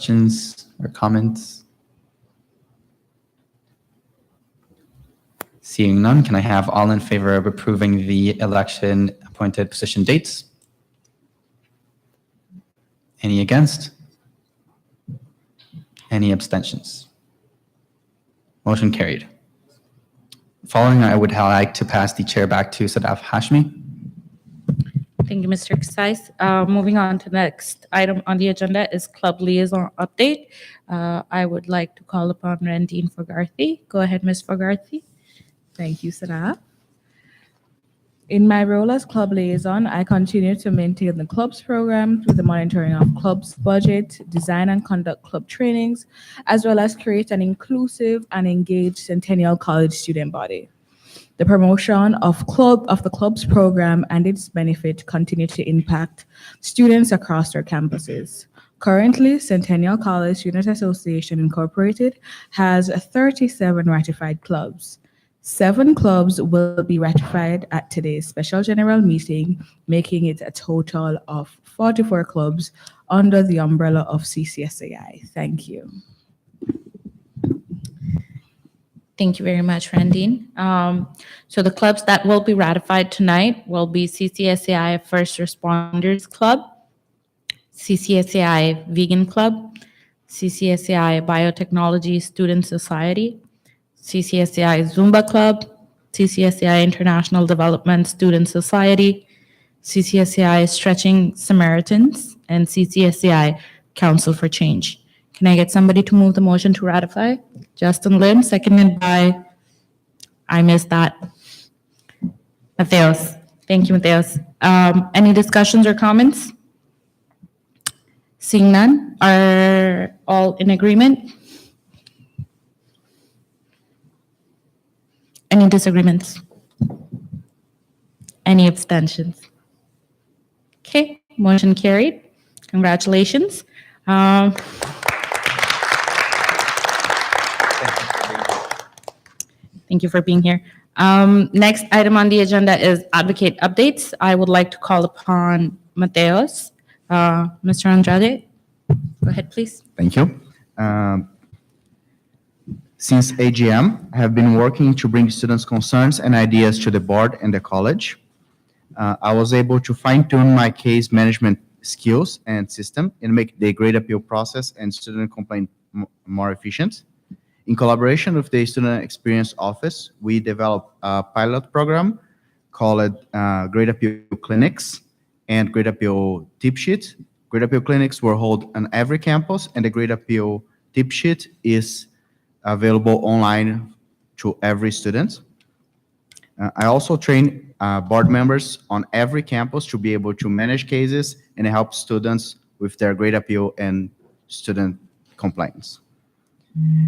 questions or comments? Seeing none, can I have all in favor of approving the election appointed position dates? Any against? Any abstentions? Motion carried. Following, I would like to pass the chair back to Sadaf Hashmi. Thank you, Mr. Excice. Moving on to the next item on the agenda is Club Liaison Update. I would like to call upon Randine Fogarty. Go ahead, Ms. Fogarty. Thank you, Sarah. In my role as club liaison, I continue to maintain the club's program through the monitoring of club's budget, design and conduct club trainings, as well as create an inclusive and engaged Centennial College student body. The promotion of the club's program and its benefit continue to impact students across their campuses. Currently, Centennial College Student Association Incorporated has 37 ratified clubs. 7 clubs will be ratified at today's special general meeting, making it a total of 44 clubs under the umbrella of CCSAI. Thank you. Thank you very much, Randine. So the clubs that will be ratified tonight will be CCSAI First Responders Club, CCSAI Vegan Club, CCSAI Biotechnology Student Society, CCSAI Zumba Club, CCSAI International Development Student Society, CCSAI Stretching Samaritans, and CCSAI Council for Change. Can I get somebody to move the motion to ratify? Justin Lim, seconded by, I missed that, Mateos. Thank you, Mateos. Any discussions or comments? Seeing none, are all in agreement? Any disagreements? Any abstentions? Okay, motion carried. Congratulations. Thank you for being here. Next item on the agenda is advocate updates. I would like to call upon Mateos. Mr. Andrade, go ahead, please. Thank you. Since AGM, I have been working to bring students' concerns and ideas to the board and the college. I was able to fine-tune my case management skills and system and make the grade appeal process and student complaint more efficient. In collaboration with the Student Experience Office, we developed a pilot program called Grade Appeal Clinics and Grade Appeal Tip Sheet. Grade Appeal Clinics were held on every campus, and the Grade Appeal Tip Sheet is available online to every student. I also train board members on every campus to be able to manage cases and help students with their grade appeal and student complaints.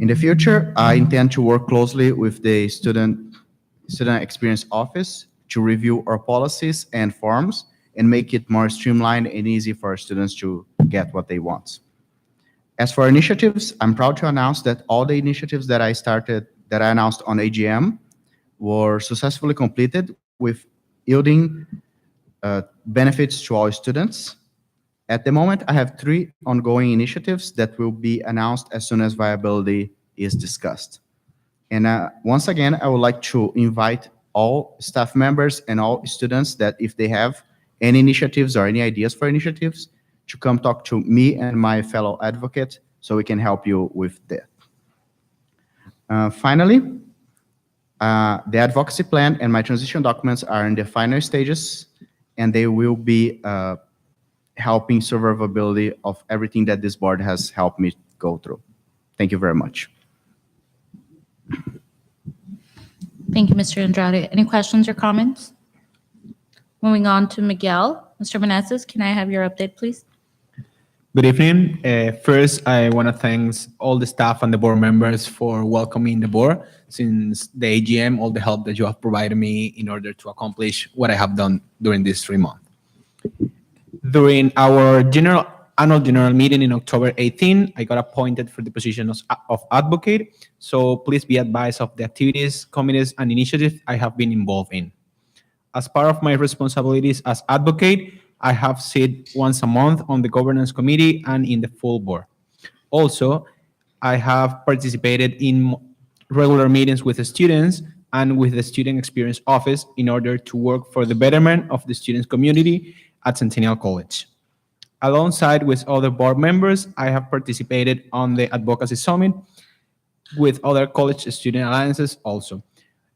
In the future, I intend to work closely with the Student Experience Office to review our policies and forms and make it more streamlined and easy for our students to get what they want. As for initiatives, I'm proud to announce that all the initiatives that I announced on AGM were successfully completed with yielding benefits to all students. At the moment, I have 3 ongoing initiatives that will be announced as soon as viability is discussed. And once again, I would like to invite all staff members and all students that if they have any initiatives or any ideas for initiatives, to come talk to me and my fellow advocate so we can help you with that. Finally, the advocacy plan and my transition documents are in the final stages, and they will be helping survivability of everything that this board has helped me go through. Thank you very much. Thank you, Mr. Andrade. Any questions or comments? Moving on to Miguel. Mr. Meneses, can I have your update, please? Good evening. First, I want to thank all the staff and the board members for welcoming the board since the AGM, all the help that you have provided me in order to accomplish what I have done during these 3 months. During our annual general meeting in October 18, I got appointed for the position of advocate. So please be advised of the activities, committees, and initiatives I have been involved in. As part of my responsibilities as advocate, I have sit once a month on the governance committee and in the full board. Also, I have participated in regular meetings with the students and with the Student Experience Office in order to work for the betterment of the students' community at Centennial College. Alongside with other board members, I have participated on the Advocacy Summit with other college student alliances also,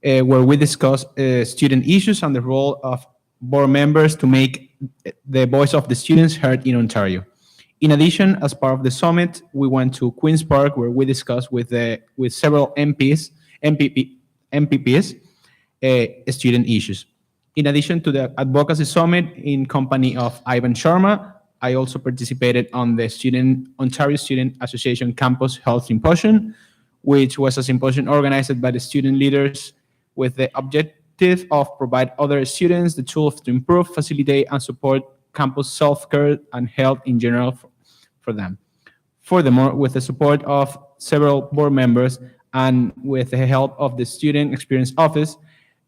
where we discuss student issues and the role of board members to make the voice of the students heard in Ontario. In addition, as part of the summit, we went to Queen's Park where we discussed with several MPPs, student issues. In addition to the advocacy summit in company of Ivan Sharma, I also participated on the Ontario Student Association Campus Health Symposium, which was a symposium organized by the student leaders with the objective of provide other students the tools to improve, facilitate, and support campus self-care and health in general for them. Furthermore, with the support of several board members and with the help of the Student Experience Office,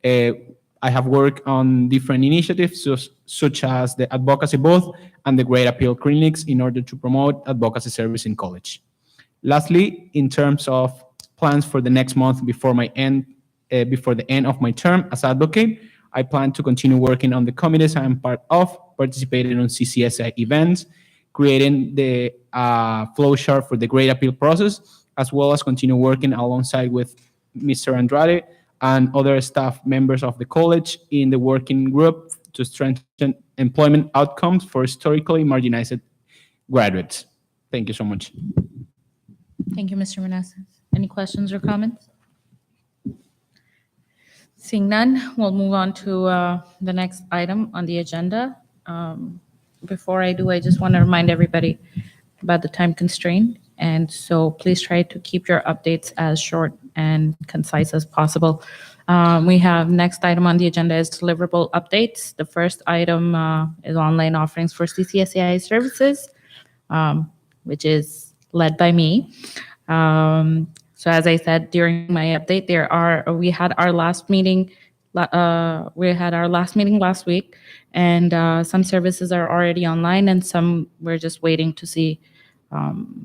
I have worked on different initiatives such as the advocacy booth and the Great Appeal clinics in order to promote advocacy service in college. Lastly, in terms of plans for the next month before the end of my term as advocate, I plan to continue working on the committees I am part of, participating on CCSAI events, creating the flow chart for the Great Appeal process, as well as continue working alongside with Mr. Andrade and other staff members of the college in the working group to strengthen employment outcomes for historically marginalized graduates. Thank you so much. Thank you, Mr. Meneses. Any questions or comments? Seeing none, we'll move on to the next item on the agenda. Before I do, I just want to remind everybody about the time constraint. And so please try to keep your updates as short and concise as possible. We have next item on the agenda is deliverable updates. The first item is online offerings for CCSAI services, which is led by me. So as I said during my update, we had our last meeting last week, and some services are already online, and some we're just waiting to see,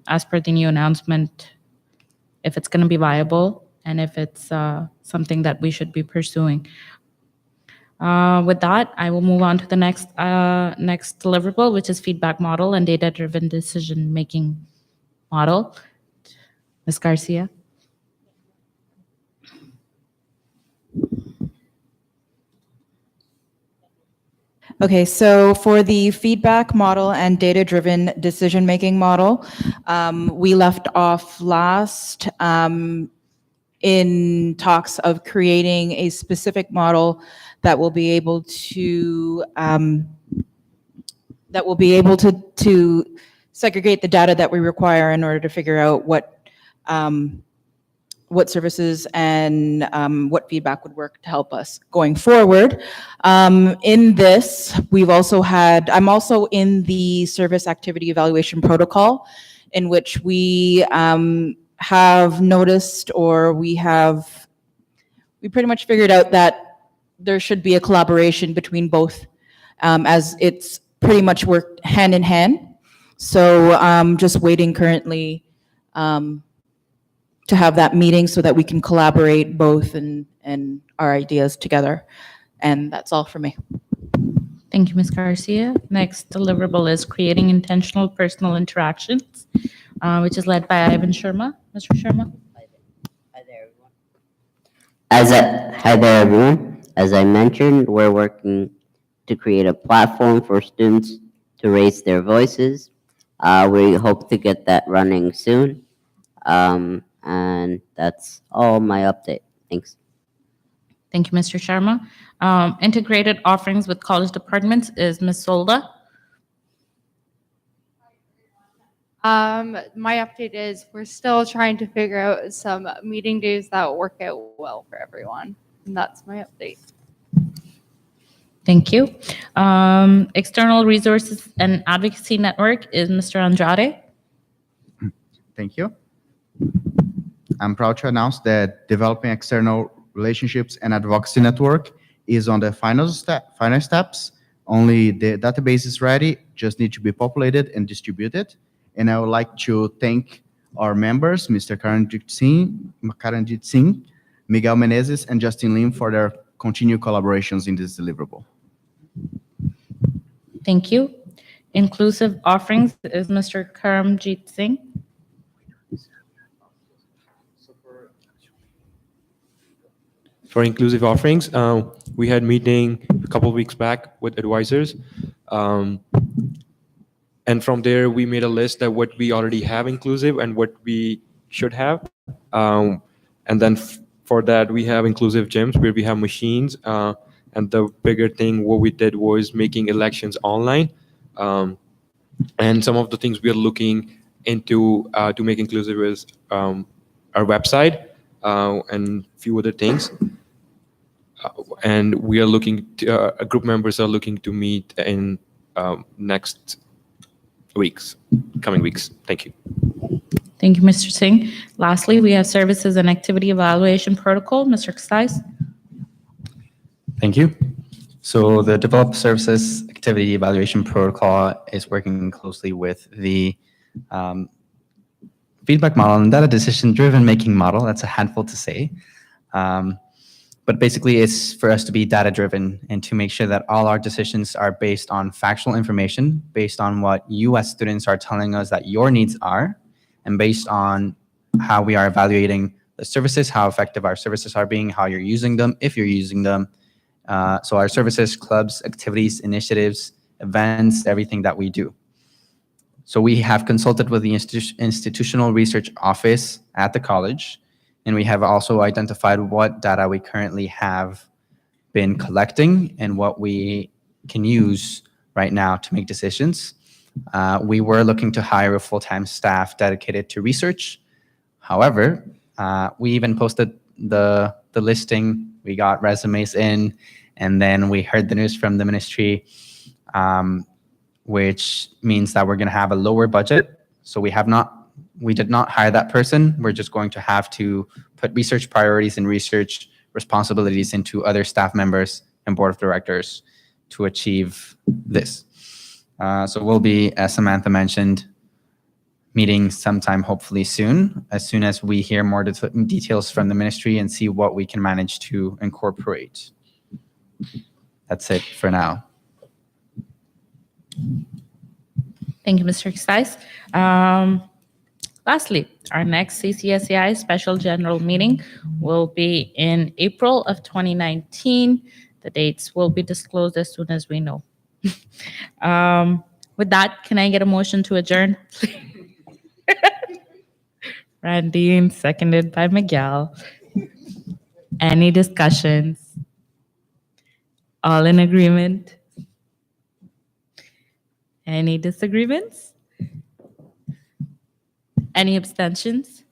as per the new announcement, if it's going to be viable and if it's something that we should be pursuing. With that, I will move on to the next deliverable, which is feedback model and data-driven decision-making model. Ms. Garcia. Okay, so for the feedback model and data-driven decision-making model, we left off last in talks of creating a specific model that will be able to segregate the data that we require in order to figure out what services and what feedback would work to help us going forward. In this, I'm also in the service activity evaluation protocol, in which we have noticed, or we pretty much figured out that there should be a collaboration between both, as it's pretty much worked hand in hand. So I'm just waiting currently to have that meeting so that we can collaborate both and our ideas together. And that's all for me. Thank you, Ms. Garcia. Next deliverable is creating intentional personal interactions, which is led by Ivan Sharma. Mr. Sharma? Hi there, everyone. As I mentioned, we're working to create a platform for students to raise their voices. We hope to get that running soon. And that's all my update. Thanks. Thank you, Mr. Sharma. Integrated offerings with college departments is Ms. Solda. My update is we're still trying to figure out some meeting days that work out well for everyone. And that's my update. Thank you. External resources and advocacy network is Mr. Andrade. Thank you. I'm proud to announce that developing external relationships and advocacy network is on the final steps. Only the database is ready, just need to be populated and distributed. And I would like to thank our members, Mr. Karanjit Singh, Miguel Menezes, and Justin Lim for their continued collaborations in this deliverable. Thank you. Inclusive offerings is Mr. Karamjit Singh. For inclusive offerings, we had meeting a couple of weeks back with advisors. And from there, we made a list that what we already have inclusive and what we should have. And then for that, we have inclusive gyms where we have machines. And the bigger thing, what we did was making elections online. And some of the things we are looking into to make inclusive is our website and a few other things. And we are looking to, group members are looking to meet in next coming weeks. Thank you. Thank you, Mr. Singh. Lastly, we have services and activity evaluation protocol. Mr. Kasais. Thank you. So the Develop Services Activity Evaluation Protocol is working closely with the feedback model and data decision-driven making model. That's a handful to say. But basically, it's for us to be data-driven and to make sure that all our decisions are based on factual information, based on what you as students are telling us that your needs are, and based on how we are evaluating the services, how effective our services are being, how you're using them, if you're using them. So our services, clubs, activities, initiatives, events, everything that we do. So we have consulted with the institutional research office at the college, and we have also identified what data we currently have been collecting and what we can use right now to make decisions. We were looking to hire a full-time staff dedicated to research. However, we even posted the listing. We got resumes in, and then we heard the news from the ministry, which means that we're going to have a lower budget. So we did not hire that person. We're just going to have to put research priorities and research responsibilities into other staff members and board of directors to achieve this. So we'll be, as Samantha mentioned, meeting sometime hopefully soon as we hear more details from the ministry and see what we can manage to incorporate. That's it for now. Thank you, Mr. Kasais. Lastly, our next CCSAI special general meeting will be in April of 2019. The dates will be disclosed as soon as we know. With that, can I get a motion to adjourn? Randy, seconded by Miguel. Any discussions? All in agreement? Any disagreements? Any abstentions?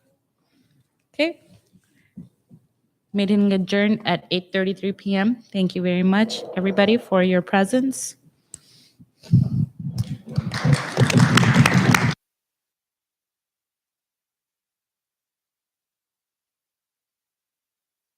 Okay. Meeting adjourned at 8:33 p.m. Thank you very much, everybody, for your presence.